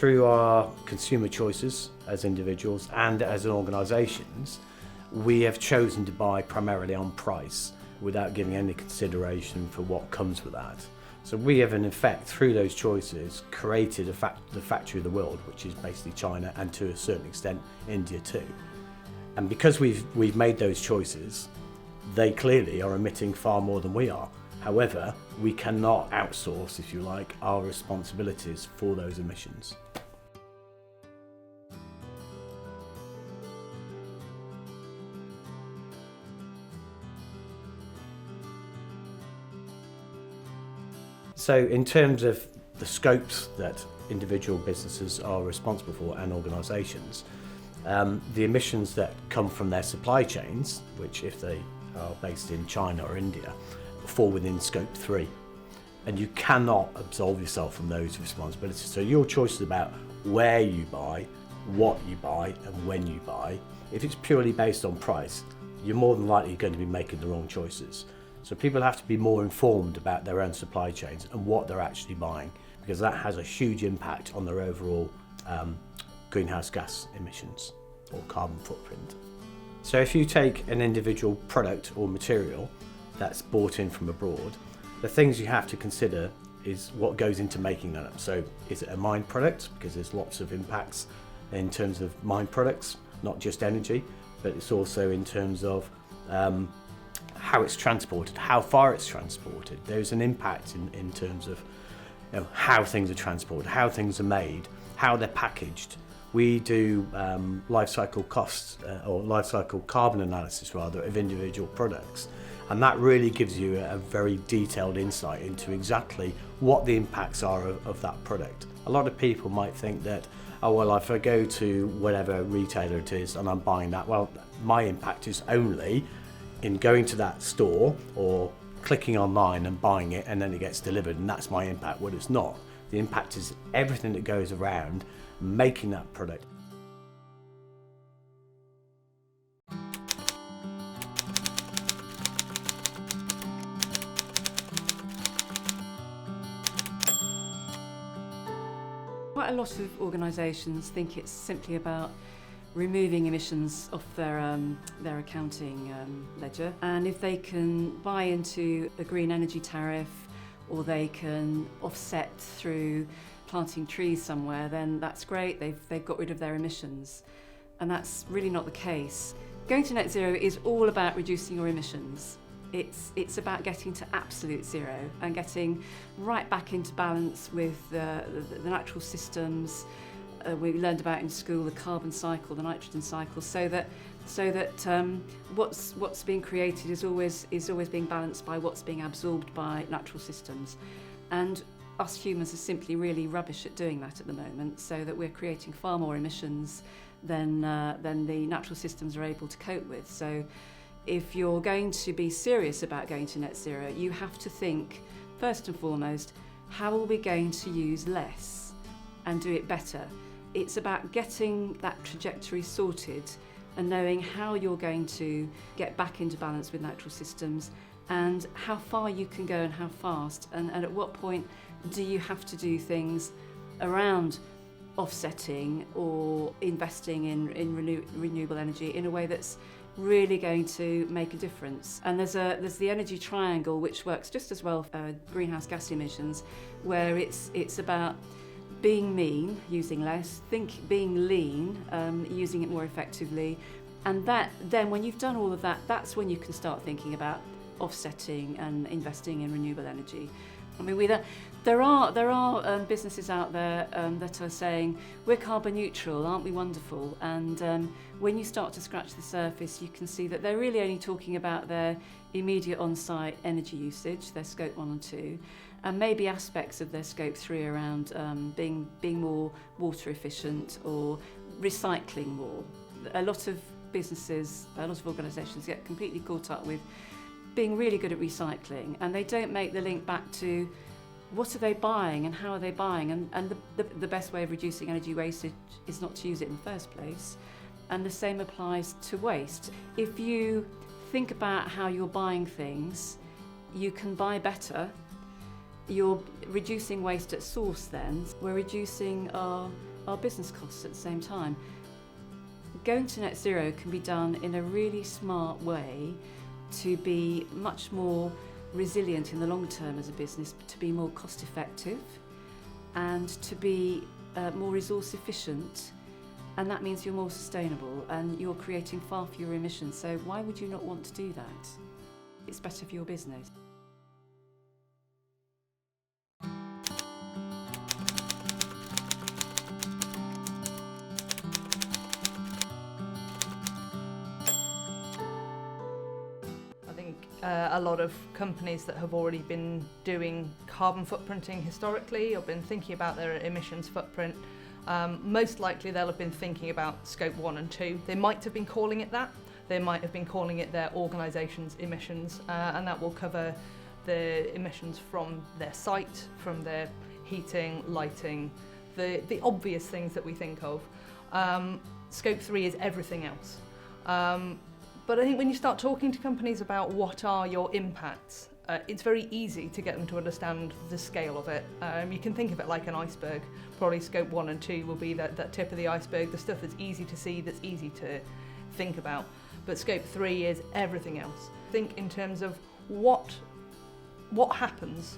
through our consumer choices as individuals and as organisations, we have chosen to buy primarily on price without giving any consideration for what comes with that. So we have, in effect, through those choices, created the factory of the world, which is basically China and to a certain extent India too. And because we've made those choices, they clearly are emitting far more than we are. However, we cannot outsource, if you like, our responsibilities for those emissions. So in terms of the scopes that individual businesses are responsible for and organisations, the emissions that come from their supply chains, which if they are based in China or India, fall within scope 3. And you cannot absolve yourself from those responsibilities. So your choices about where you buy, what you buy and when you buy, if it's purely based on price, you're more than likely going to be making the wrong choices. So people have to be more informed about their own supply chains and what they're actually buying, because that has a huge impact on their overall greenhouse gas emissions or carbon footprint. So if you take an individual product or material that's bought in from abroad, the things you have to consider is what goes into making that up. So is it a mined product? Because there's lots of impacts in terms of mined products, not just energy, but it's also in terms of how it's transported, how far it's transported. There's an impact in terms of how things are transported, how things are made, how they're packaged. We do life cycle costs or life cycle carbon analysis rather of individual products, and that really gives you a very detailed insight into exactly what the impacts are of that product. A lot of people might think that, oh well, if I go to whatever retailer it is and I'm buying that, well, my impact is only in going to that store or clicking online and buying it and then it gets delivered, and that's my impact. Well, it's not. The impact is everything that goes around making that product. Quite a lot of organisations think it's simply about removing emissions off their accounting ledger, and if they can buy into a green energy tariff or they can offset through planting trees somewhere, then that's great, they've got rid of their emissions. And that's really not the case. Going to net zero is all about reducing your emissions. It's about getting to absolute zero and getting right back into balance with the natural systems we learned about in school, the carbon cycle, the nitrogen cycle, so that what's being created is always being balanced by what's being absorbed by natural systems. And us humans are simply really rubbish at doing that at the moment, so that we're creating far more emissions than the natural systems are able to cope with. So if you're going to be serious about going to net zero, you have to think first and foremost, how are we going to use less and do it better? It's about getting that trajectory sorted and knowing how you're going to get back into balance with natural systems and how far you can go and how fast, and at what point do you have to do things around offsetting or investing in renewable energy in a way that's really going to make a difference. And there's the energy triangle, which works just as well for greenhouse gas emissions, where it's about being mean, using less, being lean, using it more effectively, and then when you've done all of that, that's when you can start thinking about offsetting and investing in renewable energy. I mean, there are businesses out there that are saying we're carbon neutral, aren't we wonderful? And when you start to scratch the surface, you can see that they're really only talking about their immediate on-site energy usage, their scope 1 and 2, and maybe aspects of their scope 3 around being more water efficient or recycling more. A lot of businesses, a lot of organisations get completely caught up with being really good at recycling, and they don't make the link back to what are they buying and how are they buying, and the best way of reducing energy wastage is not to use it in the first place. And the same applies to waste. If you think about how you're buying things, you can buy better. You're reducing waste at source then. We're reducing our our business costs at the same time. Going to net zero can be done in a really smart way to be much more resilient in the long term as a business, to be more cost effective and to be more resource efficient, and that means you're more sustainable and you're creating far fewer emissions. So why would you not want to do that? It's better for your business. A lot of companies that have already been doing carbon footprinting historically or been thinking about their emissions footprint, most likely they'll have been thinking about scope 1 and 2. They might have been calling it that. They might have been calling it their organisation's emissions, and that will cover the emissions from their site, from their heating, lighting, the obvious things that we think of. Scope 3 is everything else. But I think when you start talking to companies about what are your impacts, it's very easy to get them to understand the scale of it. You can think of it like an iceberg. Probably scope 1 and 2 will be that tip of the iceberg, the stuff that's easy to see, that's easy to think about. But scope 3 is everything else. Think in terms of what happens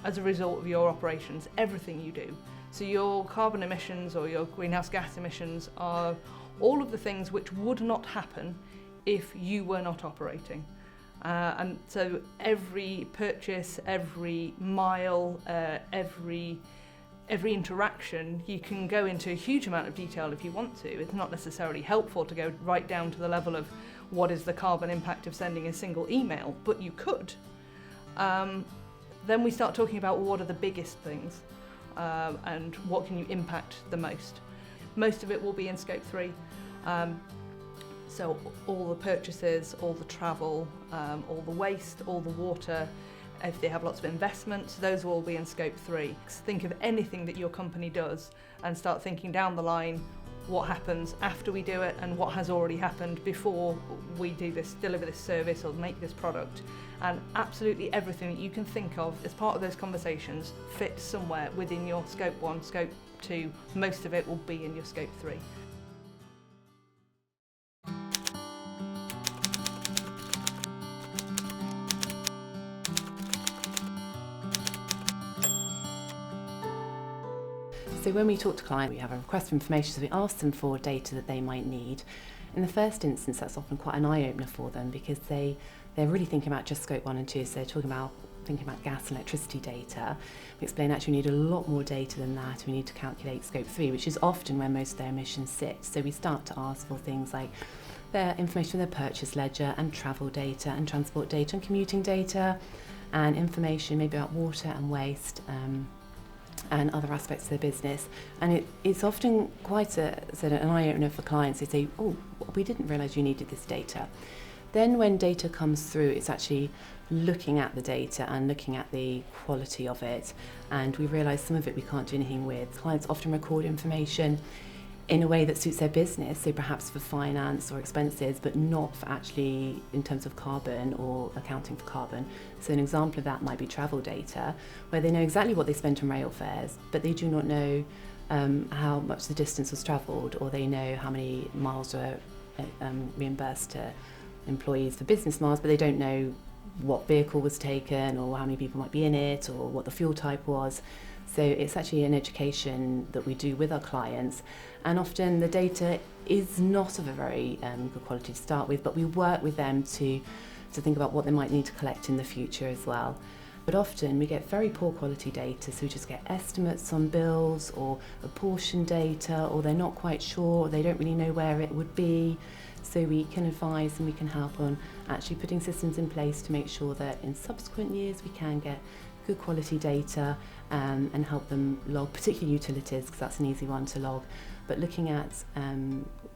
as a result of your operations, everything you do. So your carbon emissions or your greenhouse gas emissions are all of the things which would not happen if you were not operating. And so every purchase, every mile, every interaction, you can go into a huge amount of detail if you want to. It's not necessarily helpful to go right down to the level of what is the carbon impact of sending a single email, but you could. Then we start talking about what are the biggest things and what can you impact the most. Most of it will be in scope 3. So all the purchases, all the travel, all the waste, all the water, if they have lots of investments, those will all be in scope 3. Think of anything that your company does and start thinking down the line what happens after we do it and what has already happened before we do this, deliver this service or make this product. And absolutely everything that you can think of as part of those conversations fits somewhere within your scope 1, scope 2. Most of it will be in your scope 3. So when we talk to clients, we have a request for information, so we ask them for data that they might need. In the first instance, that's often quite an eye-opener for them because they're really thinking about just scope 1 and 2, so they're thinking about gas and electricity data. We explain actually we need a lot more data than that. We need to calculate scope 3, which is often where most of their emissions sit. So we start to ask for things like their information from their purchase ledger and travel data and transport data and commuting data and information maybe about water and waste, and other aspects of their business. And it's often quite an eye-opener for clients. They say, oh, we didn't realise you needed this data. Then when data comes through, it's actually looking at the data and looking at the quality of it. And we realise some of it we can't do anything with. Clients often record information in a way that suits their business, so perhaps for finance or expenses, but not for actually in terms of carbon or accounting for carbon. So an example of that might be travel data, where they know exactly what they spent on rail fares, but they do not know how much the distance was travelled, or they know how many miles were reimbursed to employees for business miles, but they don't know what vehicle was taken or how many people might be in it or what the fuel type was. So it's actually an education that we do with our clients, and often the data is not of a very good quality to start with, but we work with them to think about what they might need to collect in the future as well. But often we get very poor quality data, so we just get estimates on bills or apportion data, or they're not quite sure, or they don't really know where it would be. So we can advise and we can help on actually putting systems in place to make sure that in subsequent years we can get good quality data and help them log, particularly utilities, because that's an easy one to log, but looking at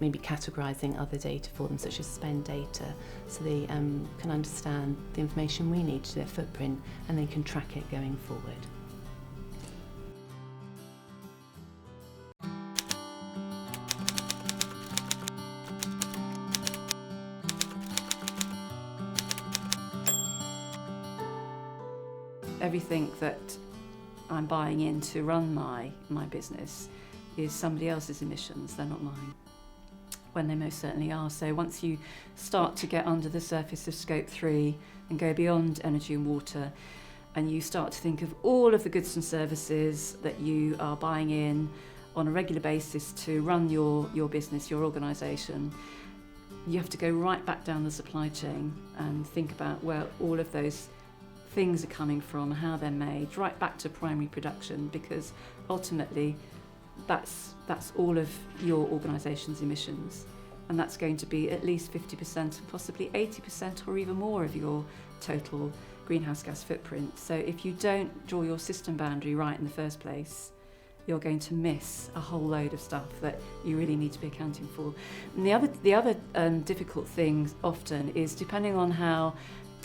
maybe categorising other data for them, such as spend data, so they can understand the information we need to their footprint and they can track it going forward. Everything that I'm buying in to run my business is somebody else's emissions, they're not mine, when they most certainly are. So once you start to get under the surface of Scope 3 and go beyond energy and water, and you start to think of all of the goods and services that you are buying in on a regular basis to run your business, your organisation, you have to go right back down the supply chain and think about where all of those things are coming from, how they're made, right back to primary production, because ultimately that's all of your organisation's emissions, and that's going to be at least 50%, possibly 80% or even more of your total greenhouse gas footprint. So if you don't draw your system boundary right in the first place, you're going to miss a whole load of stuff that you really need to be accounting for. And the other difficult thing often is, depending on how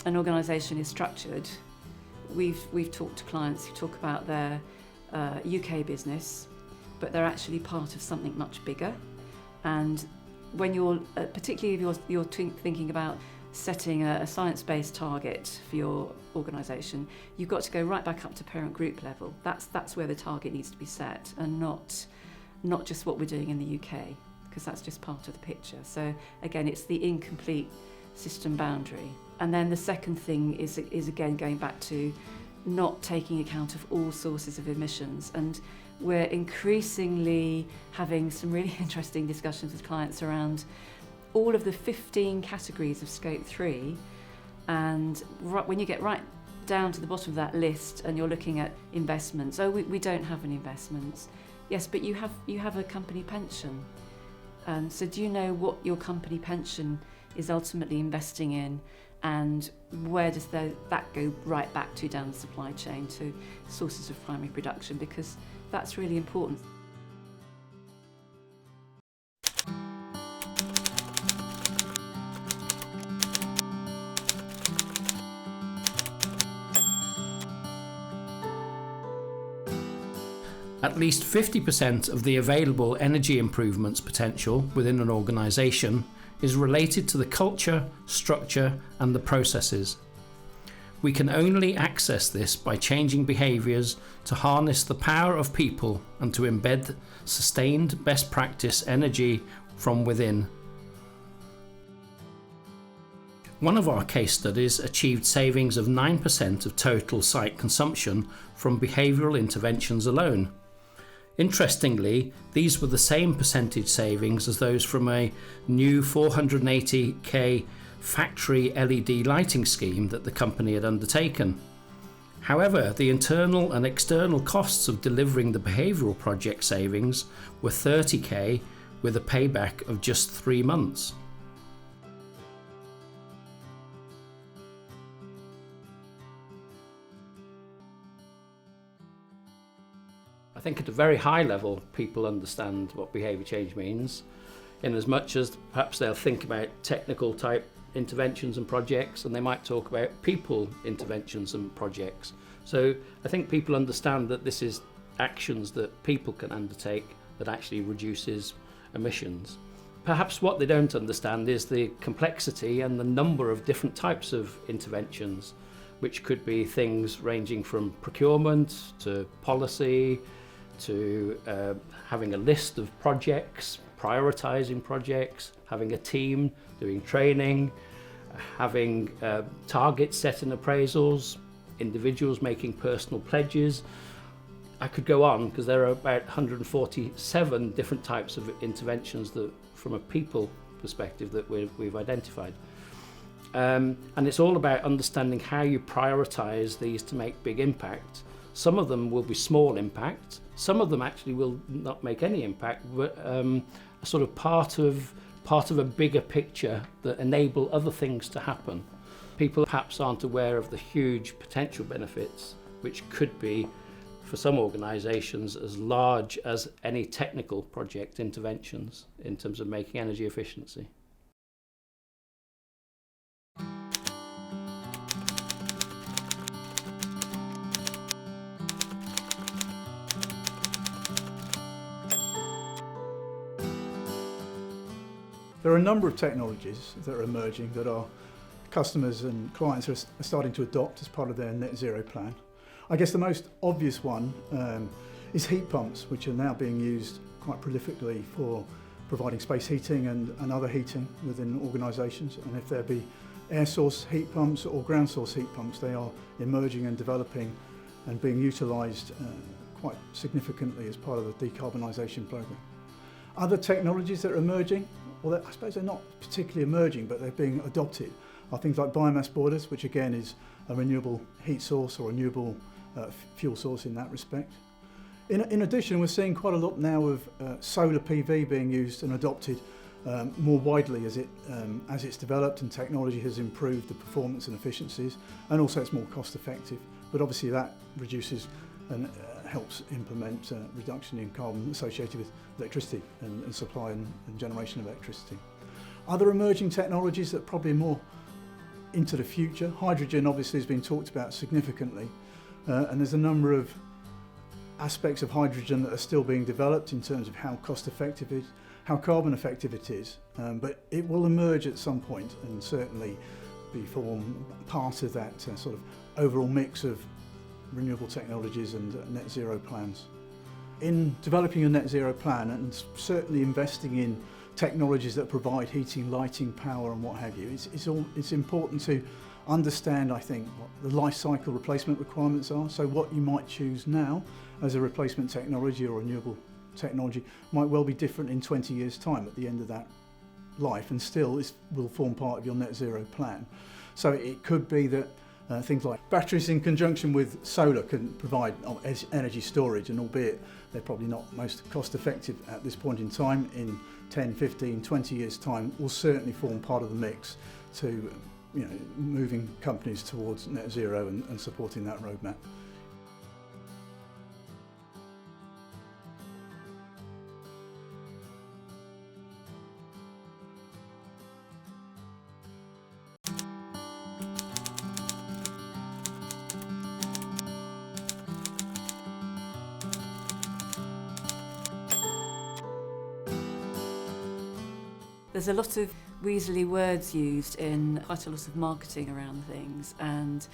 an organisation is structured, we've talked to clients who talk about their UK business, but they're actually part of something much bigger. And when you're, particularly if you're thinking about setting a science-based target for your organisation, you've got to go right back up to parent group level. That's where the target needs to be set, and not just what we're doing in the UK, because that's just part of the picture. So again, it's the incomplete system boundary. And then the second thing is again going back to not taking account of all sources of emissions. And we're increasingly having some really interesting discussions with clients around all of the 15 categories of Scope 3, and when you get right down to the bottom of that list and you're looking at investments, we don't have any investments. Yes, but you have a company pension. So do you know what your company pension is ultimately investing in, and where does that go right back to down the supply chain to sources of primary production, because that's really important. At least 50% of the available energy improvements potential within an organisation is related to the culture, structure and the processes. We can only access this by changing behaviours to harness the power of people and to embed sustained best practice energy from within. One of our case studies achieved savings of 9% of total site consumption from behavioural interventions alone. Interestingly, these were the same percentage savings as those from a new 480k factory LED lighting scheme that the company had undertaken. However, the internal and external costs of delivering the behavioural project savings were 30k with a payback of just 3 months. I think at a very high level, people understand what behaviour change means, in as much as perhaps they'll think about technical type interventions and projects, and they might talk about people interventions and projects. So I think people understand that this is actions that people can undertake that actually reduces emissions. Perhaps what they don't understand is the complexity and the number of different types of interventions, which could be things ranging from procurement to policy, to having a list of projects, prioritising projects, having a team doing training, having targets set in appraisals, individuals making personal pledges. I could go on because there are about 147 different types of interventions that, from a people perspective, that we've identified. And it's all about understanding how you prioritise these to make big impact. Some of them will be small impact, some of them actually will not make any impact, but a sort of part of a bigger picture that enable other things to happen. People perhaps aren't aware of the huge potential benefits, which could be, for some organisations, as large as any technical project interventions in terms of making energy efficiency. There are a number of technologies that are emerging that our customers and clients are starting to adopt as part of their net zero plan. I guess the most obvious one is heat pumps, which are now being used quite prolifically for providing space heating and other heating within organisations. And if there be air source heat pumps or ground source heat pumps, they are emerging and developing and being utilised quite significantly as part of the decarbonisation programme. Other technologies that are emerging, well, I suppose they're not particularly emerging, but they're being adopted, are things like biomass boilers, which again is a renewable heat source or renewable fuel source in that respect. In addition, we're seeing quite a lot now of solar PV being used and adopted more widely as it's developed and technology has improved the performance and efficiencies, and also it's more cost effective. But obviously that reduces and helps implement reduction in carbon associated with electricity and supply and generation of electricity. Other emerging technologies that are probably more into the future, hydrogen obviously has been talked about significantly, and there's a number of aspects of hydrogen that are still being developed in terms of how cost effective it is, how carbon effective it is, but it will emerge at some point and certainly form part of that sort of overall mix of renewable technologies and net zero plans. In developing a net zero plan and certainly investing in technologies that provide heating, lighting, power and what have you, it's important to understand, I think, what the life cycle replacement requirements are. So what you might choose now as a replacement technology or renewable technology might well be different in 20 years' time at the end of that life, and still will form part of your net zero plan. So it could be that things like batteries in conjunction with solar can provide energy storage, and albeit they're probably not most cost effective at this point in time, in 10, 15, 20 years' time will certainly form part of the mix to moving companies towards net zero and supporting that roadmap. There's a lot of weaselly words used in quite a lot of marketing around things, and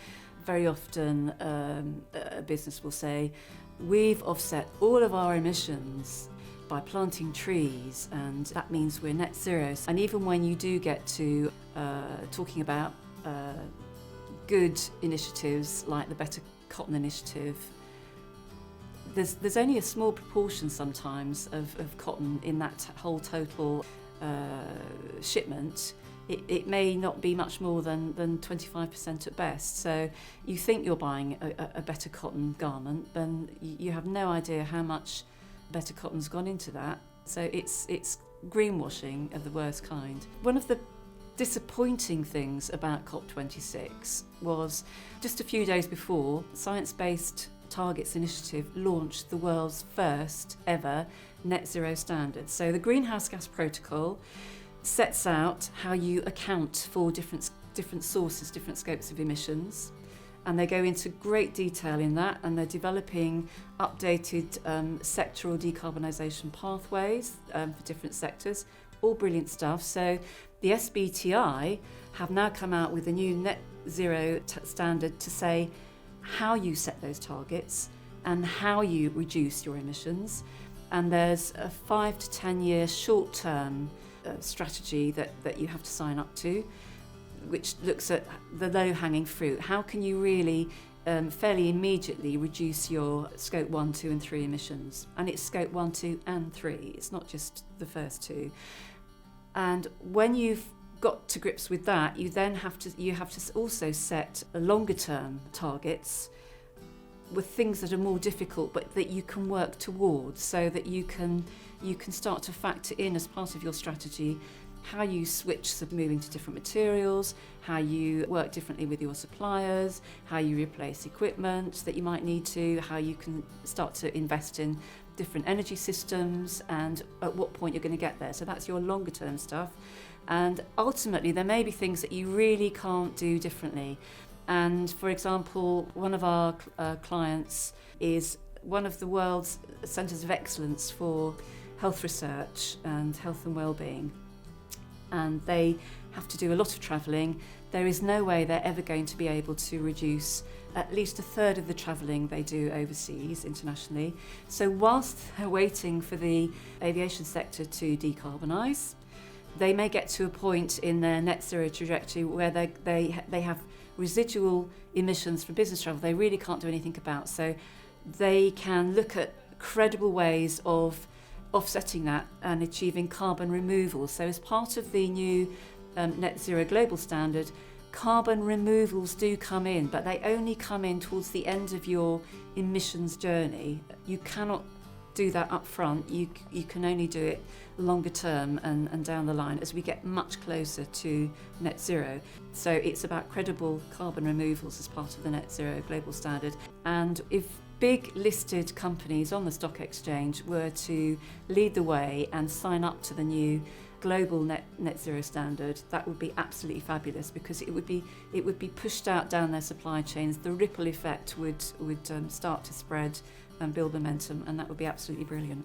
very often a business will say, we've offset all of our emissions by planting trees, and that means we're net zero. And even when you do get to talking about good initiatives like the Better Cotton Initiative, there's only a small proportion sometimes of cotton in that whole total shipment. It may not be much more than 25% at best. So you think you're buying a better cotton garment, then you have no idea how much better cotton's gone into that. So it's greenwashing of the worst kind. One of the disappointing things about COP26 was just a few days before, Science Based Targets Initiative launched the world's first ever net zero standards. So the Greenhouse Gas Protocol sets out how you account for different sources, different scopes of emissions, and they go into great detail in that, and they're developing updated sectoral decarbonisation pathways for different sectors. All brilliant stuff. So the SBTi have now come out with a new net zero standard to say how you set those targets and how you reduce your emissions. And there's a 5 to 10 year short-term strategy that you have to sign up to, which looks at the low-hanging fruit. How can you really fairly immediately reduce your scope 1, 2 and 3 emissions? And it's scope 1, 2 and 3. It's not just the first two. And when you've got to grips with that, you have to also set longer-term targets with things that are more difficult but that you can work towards, so that you can start to factor in as part of your strategy how you switch to moving to different materials, how you work differently with your suppliers, how you replace equipment that you might need to, how you can start to invest in different energy systems, and at what point you're going to get there. So that's your longer term stuff. And ultimately there may be things that you really can't do differently. And for example, one of our clients is one of the world's centres of excellence for health research and health and well-being. And they have to do a lot of travelling, there is no way they're ever going to be able to reduce at least a third of the travelling they do overseas, internationally. So whilst they're waiting for the aviation sector to decarbonise, they may get to a point in their net zero trajectory where they have residual emissions from business travel they really can't do anything about. So they can look at credible ways of offsetting that and achieving carbon removal. So as part of the new net zero global standard, carbon removals do come in, but they only come in towards the end of your emissions journey. You cannot do that up front. You can only do it longer term and down the line as we get much closer to net zero. So it's about credible carbon removals as part of the net zero global standard. And if big listed companies on the stock exchange were to lead the way and sign up to the new global net zero standard, that would be absolutely fabulous, because it would be pushed out down their supply chains. The ripple effect would start to spread and build momentum, and that would be absolutely brilliant.